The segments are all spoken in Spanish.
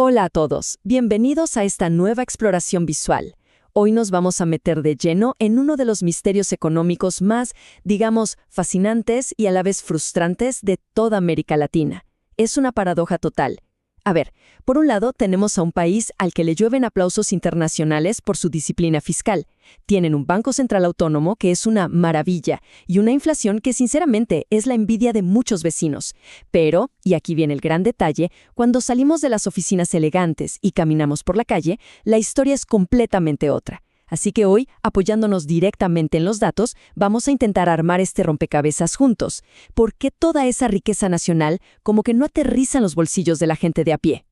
Hola a todos, bienvenidos a esta nueva exploración visual. Hoy nos vamos a meter de lleno en uno de los misterios económicos más, digamos, fascinantes y a la vez frustrantes de toda América Latina. Es una paradoja total. A ver, por un lado tenemos a un país al que le llueven aplausos internacionales por su disciplina fiscal. Tienen un Banco Central autónomo que es una maravilla y una inflación que sinceramente es la envidia de muchos vecinos. Pero, y aquí viene el gran detalle, cuando salimos de las oficinas elegantes y caminamos por la calle, la historia es completamente otra. Así que hoy, apoyándonos directamente en los datos, vamos a intentar armar este rompecabezas juntos. ¿Por qué toda esa riqueza nacional como que no aterriza en los bolsillos de la gente de a pie?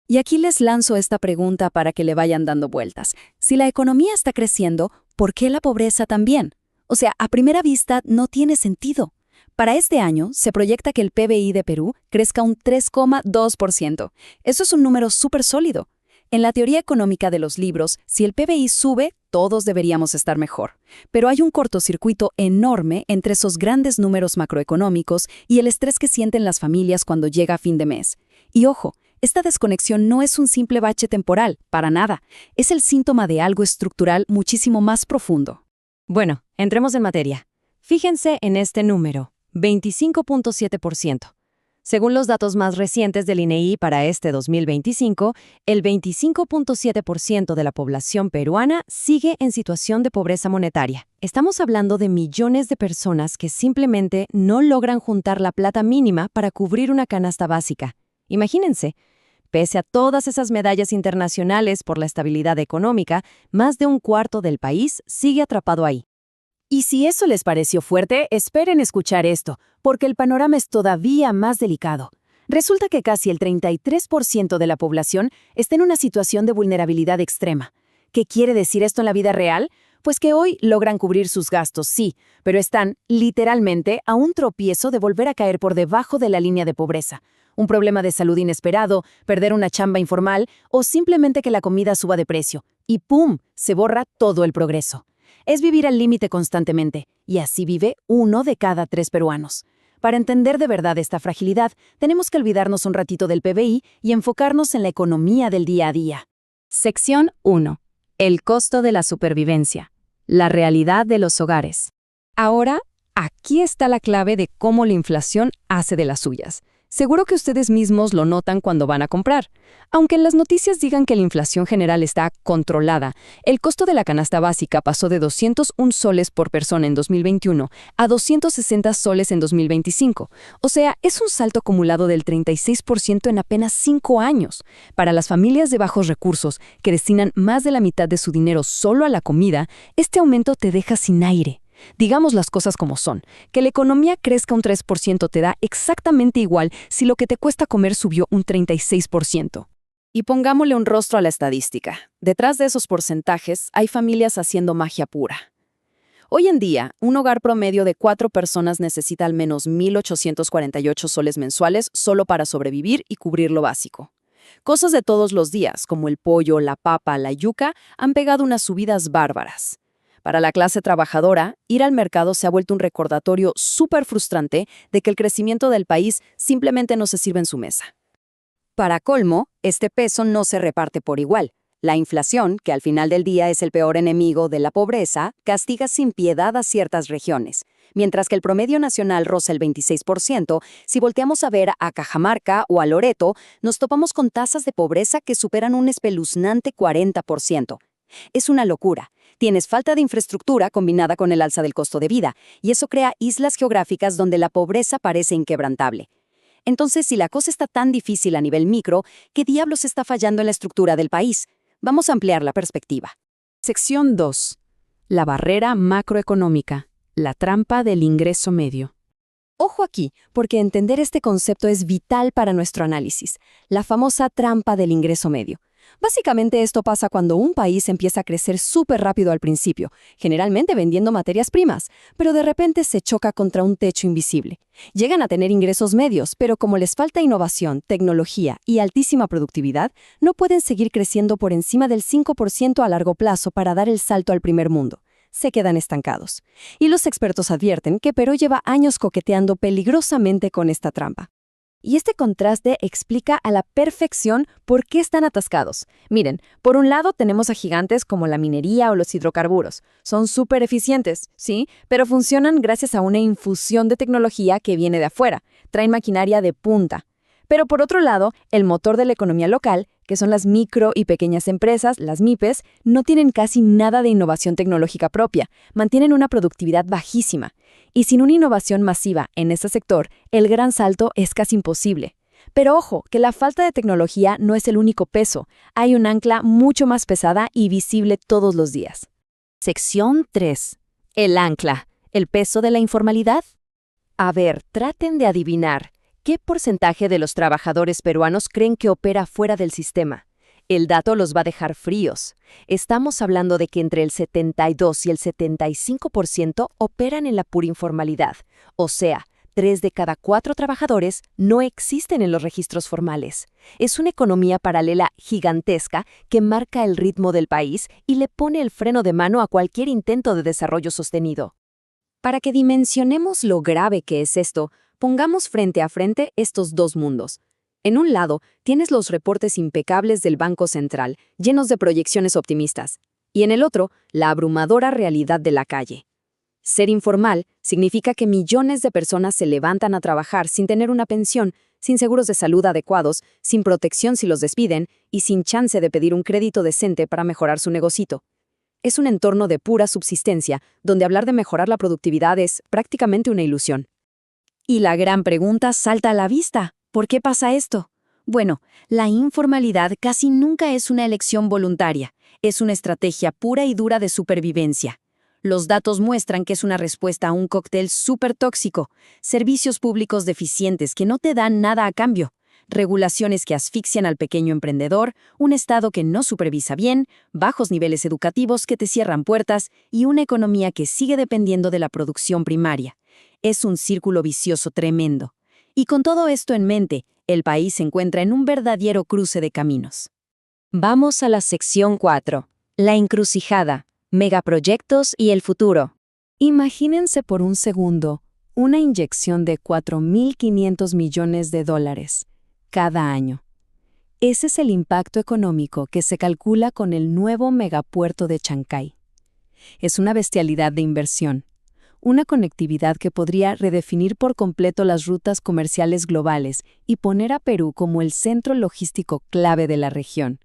Y aquí les lanzo esta pregunta para que le vayan dando vueltas. Si la economía está creciendo, ¿por qué la pobreza también? O sea, a primera vista no tiene sentido. Para este año se proyecta que el PBI de Perú crezca un 3,2%. Eso es un número súper sólido. En la teoría económica de los libros, si el PBI sube, todos deberíamos estar mejor. Pero hay un cortocircuito enorme entre esos grandes números macroeconómicos y el estrés que sienten las familias cuando llega fin de mes. Y ojo, esta desconexión no es un simple bache temporal, para nada. Es el síntoma de algo estructural muchísimo más profundo. Bueno, entremos en materia. Fíjense en este número, 25,7%. Según los datos más recientes del INEGI para este 2025, el 25,7% de la población peruana sigue en situación de pobreza monetaria. Estamos hablando de millones de personas que simplemente no logran juntar la plata mínima para cubrir una canasta básica. Imagínense, pese a todas esas medallas internacionales por la estabilidad económica, más de un cuarto del país sigue atrapado ahí. Y si eso les pareció fuerte, esperen escuchar esto, porque el panorama es todavía más delicado. Resulta que casi el 33% de la población está en una situación de vulnerabilidad extrema. ¿Qué quiere decir esto en la vida real? Pues que hoy logran cubrir sus gastos, sí, pero están, literalmente, a un tropiezo de volver a caer por debajo de la línea de pobreza. Un problema de salud inesperado, perder una chamba informal o simplemente que la comida suba de precio. Y ¡pum!, se borra todo el progreso. Es vivir al límite constantemente, y así vive 1 de cada 3 peruanos. Para entender de verdad esta fragilidad, tenemos que olvidarnos un ratito del PBI y enfocarnos en la economía del día a día. Sección 1. El costo de la supervivencia. La realidad de los hogares. Ahora, aquí está la clave de cómo la inflación hace de las suyas. Seguro que ustedes mismos lo notan cuando van a comprar. Aunque las noticias digan que la inflación general está controlada, el costo de la canasta básica pasó de 201 soles por persona en 2021 a 260 soles en 2025. O sea, es un salto acumulado del 36% en apenas 5 años. Para las familias de bajos recursos, que destinan más de la mitad de su dinero solo a la comida, este aumento te deja sin aire. Digamos las cosas como son, que la economía crezca un 3% te da exactamente igual si lo que te cuesta comer subió un 36%. Y pongámosle un rostro a la estadística. Detrás de esos porcentajes hay familias haciendo magia pura. Hoy en día, un hogar promedio de 4 personas necesita al menos 1.848 soles mensuales solo para sobrevivir y cubrir lo básico. Cosas de todos los días, como el pollo, la papa, la yuca, han pegado unas subidas bárbaras. Para la clase trabajadora, ir al mercado se ha vuelto un recordatorio súper frustrante de que el crecimiento del país simplemente no se sirve en su mesa. Para colmo, este peso no se reparte por igual. La inflación, que al final del día es el peor enemigo de la pobreza, castiga sin piedad a ciertas regiones. Mientras que el promedio nacional roza el 26%, si volteamos a ver a Cajamarca o a Loreto, nos topamos con tasas de pobreza que superan un espeluznante 40%. Es una locura. Tienes falta de infraestructura combinada con el alza del costo de vida, y eso crea islas geográficas donde la pobreza parece inquebrantable. Entonces, si la cosa está tan difícil a nivel micro, ¿qué diablos está fallando en la estructura del país? Vamos a ampliar la perspectiva. Sección 2. La barrera macroeconómica. La trampa del ingreso medio. Ojo aquí, porque entender este concepto es vital para nuestro análisis. La famosa trampa del ingreso medio. Básicamente esto pasa cuando un país empieza a crecer súper rápido al principio, generalmente vendiendo materias primas, pero de repente se choca contra un techo invisible. Llegan a tener ingresos medios, pero como les falta innovación, tecnología y altísima productividad, no pueden seguir creciendo por encima del 5% a largo plazo para dar el salto al primer mundo. Se quedan estancados. Y los expertos advierten que Perú lleva años coqueteando peligrosamente con esta trampa. Y este contraste explica a la perfección por qué están atascados. Miren, por un lado tenemos a gigantes como la minería o los hidrocarburos. Son súper eficientes, ¿sí? Pero funcionan gracias a una infusión de tecnología que viene de afuera. Traen maquinaria de punta. Pero por otro lado, el motor de la economía local, que son las micro y pequeñas empresas, las MIPES, no tienen casi nada de innovación tecnológica propia, mantienen una productividad bajísima. Y sin una innovación masiva en este sector, el gran salto es casi imposible. Pero ojo, que la falta de tecnología no es el único peso, hay un ancla mucho más pesada y visible todos los días. Sección 3. El ancla, el peso de la informalidad. A ver, traten de adivinar. ¿Qué porcentaje de los trabajadores peruanos creen que opera fuera del sistema? El dato los va a dejar fríos. Estamos hablando de que entre el 72 y el 75% operan en la pura informalidad. O sea, 3 de cada 4 trabajadores no existen en los registros formales. Es una economía paralela gigantesca que marca el ritmo del país y le pone el freno de mano a cualquier intento de desarrollo sostenido. Para que dimensionemos lo grave que es esto, pongamos frente a frente estos dos mundos. En un lado, tienes los reportes impecables del Banco Central, llenos de proyecciones optimistas, y en el otro, la abrumadora realidad de la calle. Ser informal significa que millones de personas se levantan a trabajar sin tener una pensión, sin seguros de salud adecuados, sin protección si los despiden y sin chance de pedir un crédito decente para mejorar su negocito. Es un entorno de pura subsistencia, donde hablar de mejorar la productividad es prácticamente una ilusión. Y la gran pregunta salta a la vista. ¿Por qué pasa esto? Bueno, la informalidad casi nunca es una elección voluntaria, es una estrategia pura y dura de supervivencia. Los datos muestran que es una respuesta a un cóctel súper tóxico, servicios públicos deficientes que no te dan nada a cambio, regulaciones que asfixian al pequeño emprendedor, un Estado que no supervisa bien, bajos niveles educativos que te cierran puertas y una economía que sigue dependiendo de la producción primaria. Es un círculo vicioso tremendo. Y con todo esto en mente, el país se encuentra en un verdadero cruce de caminos. Vamos a la sección 4. La encrucijada, megaproyectos y el futuro. Imagínense por un segundo una inyección de $4.500 millones cada año. Ese es el impacto económico que se calcula con el nuevo megapuerto de Chancay. Es una bestialidad de inversión. Una conectividad que podría redefinir por completo las rutas comerciales globales y poner a Perú como el centro logístico clave de la región.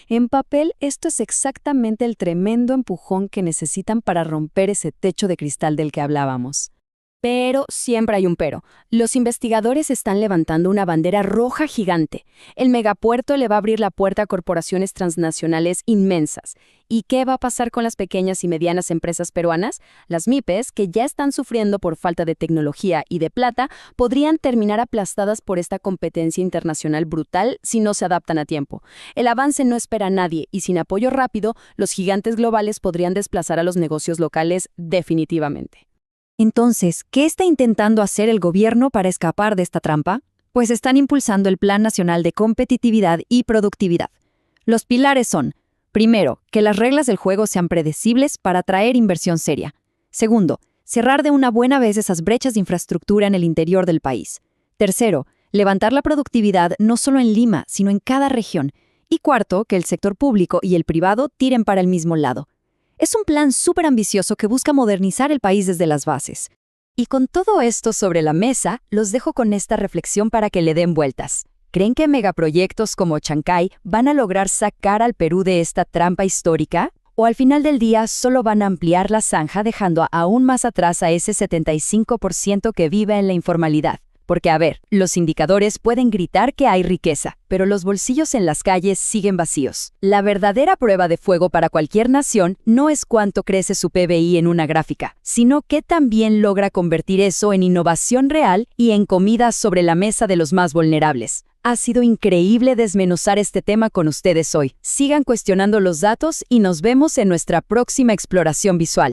En papel, esto es exactamente el tremendo empujón que necesitan para romper ese techo de cristal del que hablábamos. Pero siempre hay un pero. Los investigadores están levantando una bandera roja gigante. El megapuerto le va a abrir la puerta a corporaciones transnacionales inmensas. ¿Y qué va a pasar con las pequeñas y medianas empresas peruanas? Las MIPES, que ya están sufriendo por falta de tecnología y de plata, podrían terminar aplastadas por esta competencia internacional brutal si no se adaptan a tiempo. El avance no espera a nadie y sin apoyo rápido, los gigantes globales podrían desplazar a los negocios locales definitivamente. Entonces, ¿qué está intentando hacer el gobierno para escapar de esta trampa? Pues están impulsando el Plan Nacional de Competitividad y Productividad. Los pilares son, primero, que las reglas del juego sean predecibles para atraer inversión seria. Segundo, cerrar de una buena vez esas brechas de infraestructura en el interior del país. Tercero, levantar la productividad no solo en Lima, sino en cada región. Y cuarto, que el sector público y el privado tiren para el mismo lado. Es un plan súper ambicioso que busca modernizar el país desde las bases. Y con todo esto sobre la mesa, los dejo con esta reflexión para que le den vueltas. ¿Creen que megaproyectos como Chancay van a lograr sacar al Perú de esta trampa histórica? ¿O al final del día solo van a ampliar la zanja dejando aún más atrás a ese 75% que vive en la informalidad? Porque, a ver, los indicadores pueden gritar que hay riqueza, pero los bolsillos en las calles siguen vacíos. La verdadera prueba de fuego para cualquier nación no es cuánto crece su PBI en una gráfica, sino qué también logra convertir eso en innovación real y en comida sobre la mesa de los más vulnerables. Ha sido increíble desmenuzar este tema con ustedes hoy. Sigan cuestionando los datos y nos vemos en nuestra próxima exploración visual.